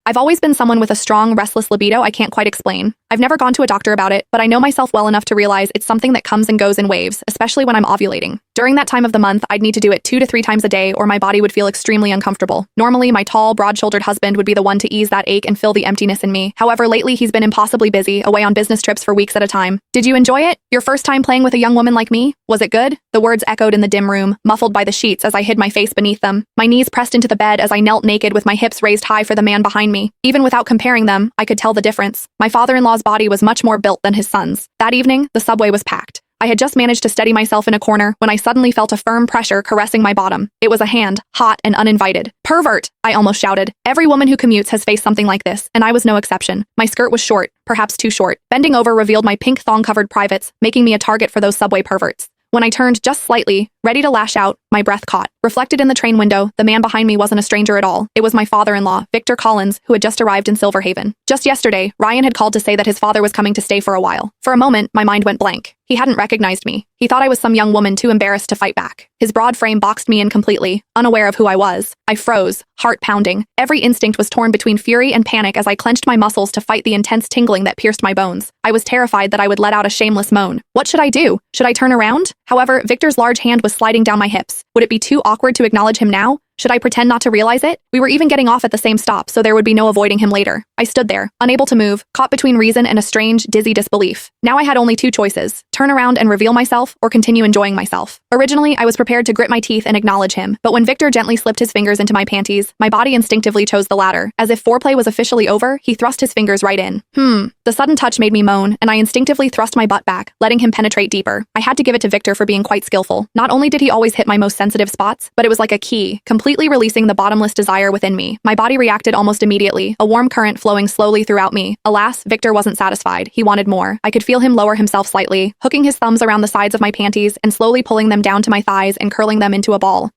I've always been someone with a strong, restless libido I can't quite explain. I've never gone to a doctor about it, but I know myself well enough to realize it's something that comes and goes in waves, especially when I'm ovulating. During that time of the month, I'd need to do it 2 to 3 times a day or my body would feel extremely uncomfortable. Normally, my tall, broad-shouldered husband would be the one to ease that ache and fill the emptiness in me. However, lately he's been impossibly busy, away on business trips for weeks at a time. Did you enjoy it? Your first time playing with a young woman like me? Was it good? The words echoed in the dim room, muffled by the sheets as I hid my face beneath them. My knees pressed into the bed as I knelt naked with my hips raised high for the man behind me. Even without comparing them, I could tell the difference. My father-in-law's body was much more built than his son's. That evening, the subway was packed. I had just managed to steady myself in a corner when I suddenly felt a firm pressure caressing my bottom. It was a hand, hot and uninvited. Pervert! I almost shouted. Every woman who commutes has faced something like this, and I was no exception. My skirt was short, perhaps too short. Bending over revealed my pink thong-covered privates, making me a target for those subway perverts. When I turned just slightly, ready to lash out, my breath caught. Reflected in the train window, the man behind me wasn't a stranger at all. It was my father-in-law, Victor Collins, who had just arrived in Silver Haven. Just yesterday, Ryan had called to say that his father was coming to stay for a while. For a moment, my mind went blank. He hadn't recognized me. He thought I was some young woman too embarrassed to fight back. His broad frame boxed me in completely, unaware of who I was. I froze, heart pounding. Every instinct was torn between fury and panic as I clenched my muscles to fight the intense tingling that pierced my bones. I was terrified that I would let out a shameless moan. What should I do? Should I turn around? However, Victor's large hand was sliding down my hips. Would it be too awkward to acknowledge him now? Should I pretend not to realize it? We were even getting off at the same stop, so there would be no avoiding him later. I stood there, unable to move, caught between reason and a strange, dizzy disbelief. Now I had only 2 choices: turn around and reveal myself, or continue enjoying myself. Originally, I was prepared to grit my teeth and acknowledge him, but when Victor gently slipped his fingers into my panties, my body instinctively chose the latter. As if foreplay was officially over, he thrust his fingers right in. The sudden touch made me moan, and I instinctively thrust my butt back, letting him penetrate deeper. I had to give it to Victor for being quite skillful. Not only did he always hit my most sensitive spots, but it was like a key, completely releasing the bottomless desire within me. My body reacted almost immediately, a warm current flowing slowly throughout me. Alas, Victor wasn't satisfied. He wanted more. I could feel him lower himself slightly, hooking his thumbs around the sides of my panties and slowly pulling them down to my thighs and curling them into a ball.